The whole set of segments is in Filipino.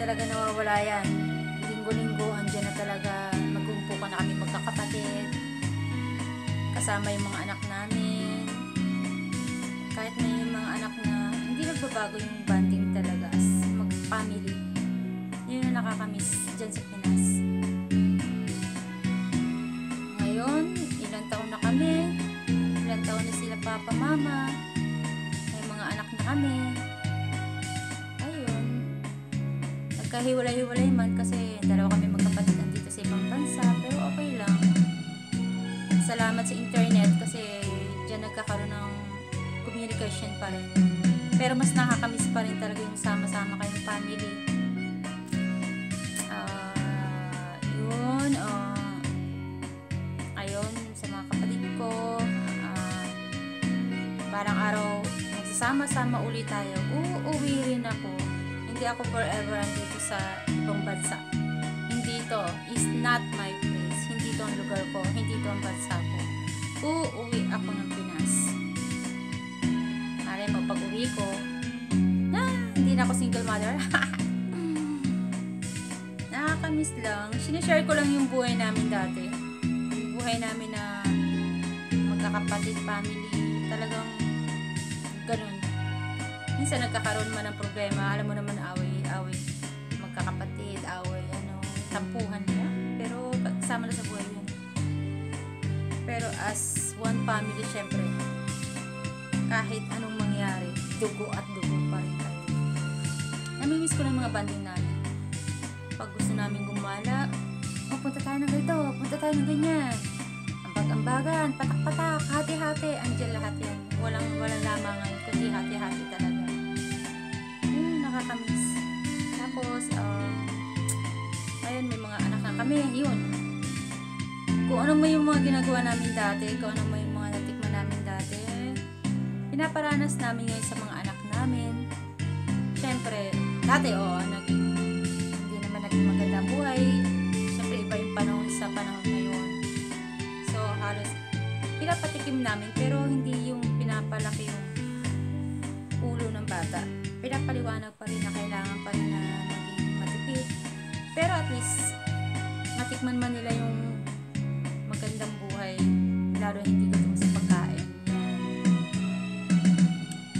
talaga nawawala yan. Linggo-linggo, andyan na talaga. Magumpo na kami magkakapatid. Kasama yung mga anak namin. Kahit na yung mga anak na hindi nagbabago yung bonding talaga as mag-family. Yun yung nakakamiss dyan sa Pinas. Ngayon, ilang taon na kami. Ilang taon na sila papa, mama. May mga anak na kami. Ayun. Nagkahiwalay-hiwalay man kasi dalawa kami magkapatid dito sa ibang bansa. Pero okay lang. Salamat sa internet kasi dyan nagkakaroon ng communication pa rin. Pero mas nakakamiss pa rin talaga yung sama-sama kayong family. Ayun, sa mga kapatid ko, parang araw, magsasama-sama ulit tayo. Uuwi rin ako. Hindi ako forever andito sa ibang bansa. Hindi to is not my place. Hindi to ang lugar ko. Hindi to ang bansa ko. Uuwi ako ng Pinas. Aray mo, pag uwi ko, hindi na ako single mother. Nakakamiss lang. Sinishare ko lang yung buhay namin dati. Yung buhay namin na magkakapatid family. Talagang ganun. Minsan nagkakaroon man ng problema. Alam mo naman, away. Magkakapatid, away, tampuhan na. Pero kasama na sa buhay yun. Pero as one family, syempre, kahit anong mangyari, dugo at dugo pa rin tayo. Namimiss ko ng mga banding namin. Pag gusto namin gumala, punta tayo ng ganito, punta tayo ng ganyan. Ambag-ambagan, patak-patak, hati-hati, andyan lahat yan. Walang lamangan, kundi hati-hati talaga. Nakakamiss. Tapos, ayun, may mga anak na kami, yun. Kung ano mo yung mga ginagawa namin dati, kung ano mo yung mga natikman namin dati, pinaparanas namin ngayon sa mga anak namin. Siyempre, dati, hindi naman naging maganda ang buhay. Siyempre, iba yung panahon sa panahon ngayon. So, halos, pinapatikim namin, pero hindi yung pinapalaki yung ulo ng bata. Pinapaliwanag pa rin na kailangan pa rin na maging matipid. Pero at least, matikman man nila yung magandang buhay, lalo hindi katong sa pagkain.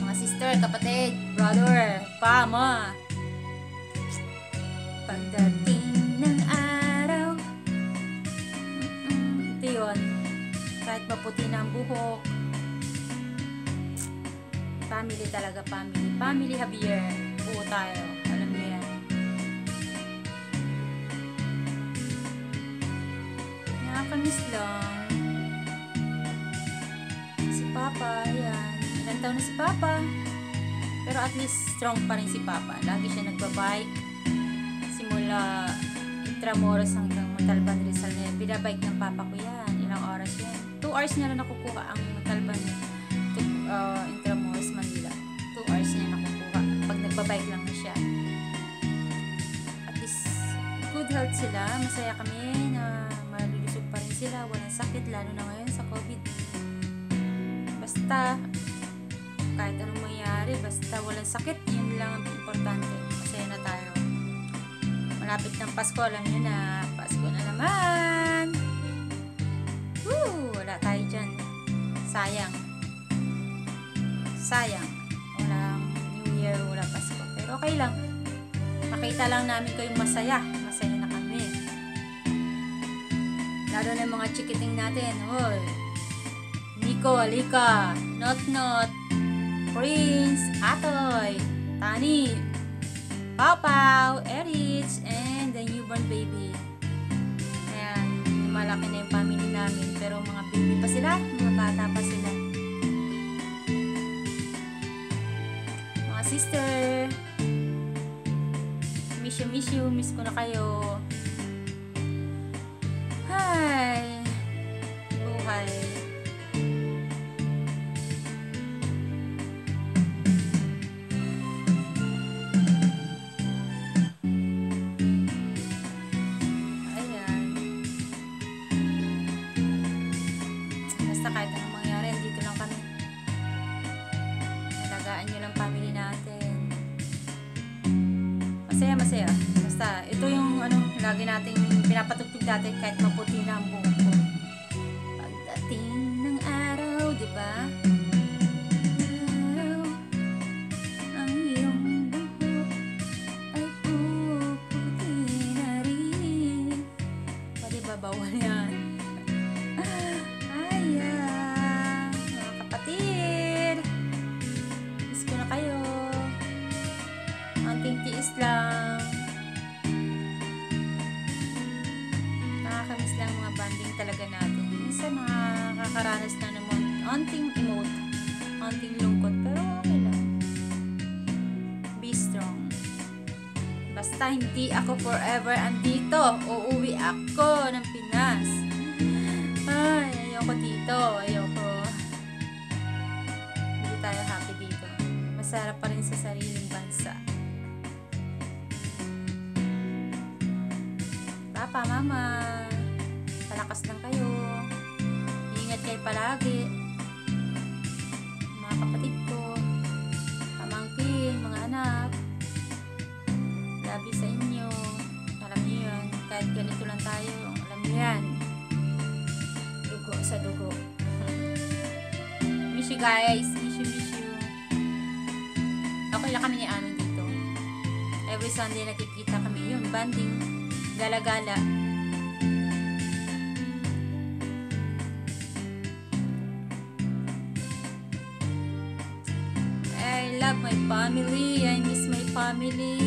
Mga sister, kapatid, brother, pama. Pagdating ng araw, ito yun. Kahit maputi na ang buhok, family talaga, family. Family Javier, buo tayo. Alam niyo yan. Nakakamiss lang. Si Papa, yan. Ilang taon na si Papa. Pero at least strong pa rin si Papa. Lagi siya nagbabike. Simula Intramuros hanggang Montalban Rizal na yan. Binabike ng Papa ko yan. Ilang oras yan. 2 hours niya na nakukuha ang Montalban to Intramuros, Manila. 2 hours niya nakukuha. Pag nagbabike lang na siya. At least good health sila. Masaya kami na malulusog pa rin sila. Walang sakit. Lalo na ngayon sa COVID. Basta kahit anong mangyari, basta walang sakit, yun lang ang importante. Masaya na tayo. Malapit ng Pasko, alam nyo na, Pasko na naman. Wala tayo dyan. Sayang. Walang New Year, wala Pasko. Pero okay lang. Makita lang namin kayong masaya. Masaya na kami. Lalo na yung mga chikiting natin. Hoy, Nico, Alika, Not, Prince, Atoy, Tani, Pau, Erich, and the newborn baby. Ayan, malaki na yung family namin. Pero mga baby pa sila, mga bata pa sila. Mga sister, miss you, miss ko na kayo. Hi, buhay. Kahit anong mangyari, dito lang kami. Nalagaan nyo lang family natin. Masaya. basta, ito yung lagi nating pinapatugtog dati kahit maputi na ang buhok ko. Pagdating ng araw, di ba? Araw, ang iyong buhok ay puputi na rin. Pwede ba bawal yan? Ayan, mga kapatid. Miss ko na kayo. Anting tiis lang. Nakakamiss lang mga banding talaga natin. Minsan nakakaranas na naman anting emote, anting lungkot, pero okay lang. Be strong. Basta hindi ako forever andito. Uuwi ako ng Pinas. Ay, ayoko dito. Ayoko. Hindi tayo happy dito. Masarap pa rin sa sariling bansa. Papa, Mama, palakas lang kayo. Ingat kayo palagi. Mga kapatid ko, pamangkin, mga anak. Love you sa inyo. Alam niyo yan. Kahit ganito lang tayo, alam niyo yan. Dugo sa dugo. Miss you guys. Miss you. Okay lang kami ni Amin dito. Every Sunday nakikita kami yun. Banding. Gala-gala. I love my family. I miss my family.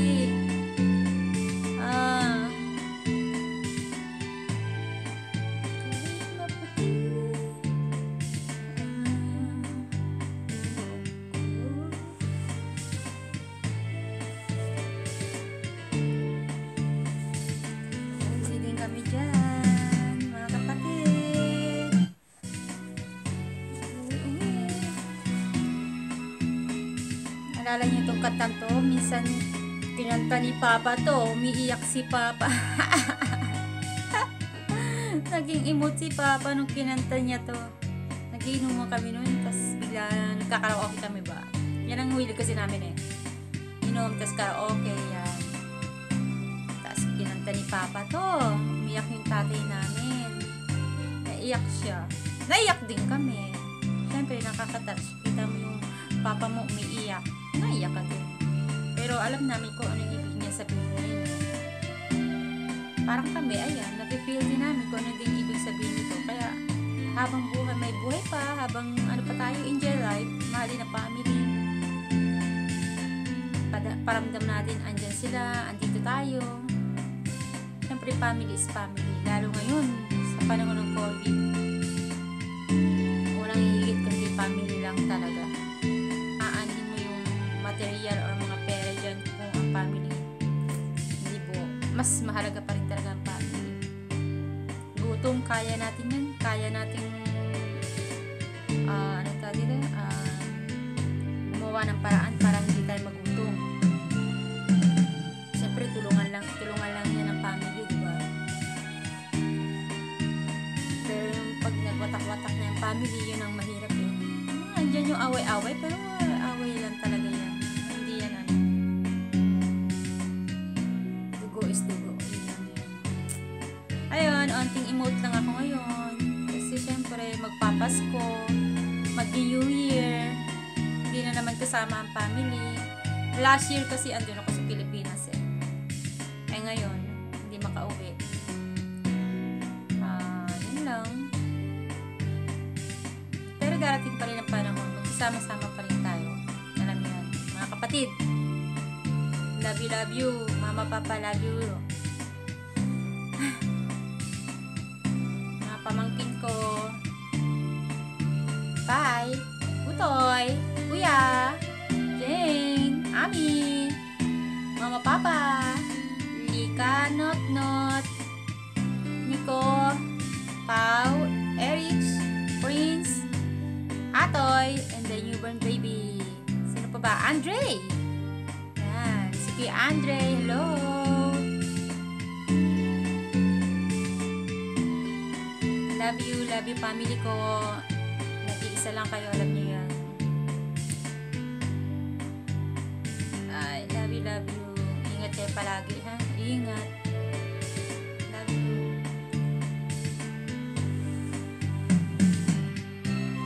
Kami dyan, mga kapatid. Alala niyo itong katang to? Minsan kinanta ni Papa to. Umiiyak si Papa. Naging emote si Papa nung kinanta niya to. Nagiinuman kami nun. Tapos bigla nagkakaraoke kami ba? Yan ang huwili kasi namin eh. Inom, tapos karaoke yan. Tapos kinanta ni Papa to. Umiyak yung tatay namin. Naiyak siya. Naiyak din kami. Siyempre, nakaka-touch. Kita mo yung papa mo umiiyak. Naiyak ka din. Pero alam namin kung ano ibig niya sabihin ngayon. Parang kami, ayan, napifeel din namin kung ano din ibig sabihin nito. Kaya, habang buhay, may buhay pa, habang ano pa tayo, enjoy life, mahalin na family. Paramdam natin, andyan sila, andito tayo. Siyempre, family is family. Lalo ngayon, sa panahon ng COVID. Walang hihigit kundi family lang talaga. Aanhin mo yung material or mga pera dyan kung ang family. Hindi po. Mas mahalaga pa rin talaga ang family. Gutom, kaya natin yan. Kaya natin gumawa ng paraan para hindi tayo magutom. Siyempre, tulungan lang yan ang family, di ba? Pero yung pag nagwatak-watak na yung family, yun ang mahirap eh. Andyan yung away-away, pero away lang talaga yan. Hindi yan ano. Dugo is dugo. Yun lang yun. Ayun, onting emote lang ako ngayon. Kasi syempre, magpapasko, mag-New Year, hindi na naman kasama ang family. Last year kasi andun ako sa Pilipinas eh. Eh ngayon, hindi makauwi. Yun lang. Pero darating pa rin ang panahon. Magsama-sama pa rin tayo. Alam mo yan. Mga kapatid. Love you. Mama, Papa, love you. Mga pamangkin ko. Bye. Utoy. Kuya. Jane. Ami. Mama, Papa. Lika, Not. Nico. Pau. Erich. Prince. Atoy. And the newborn baby. Sino pa ba? Andre. Yan. Si Kuya Andre. Hello. Love you family ko. Nag-iisa lang kayo, alam niyo yan. I love you. Ingat kayo palagi, ha? mag-ingat.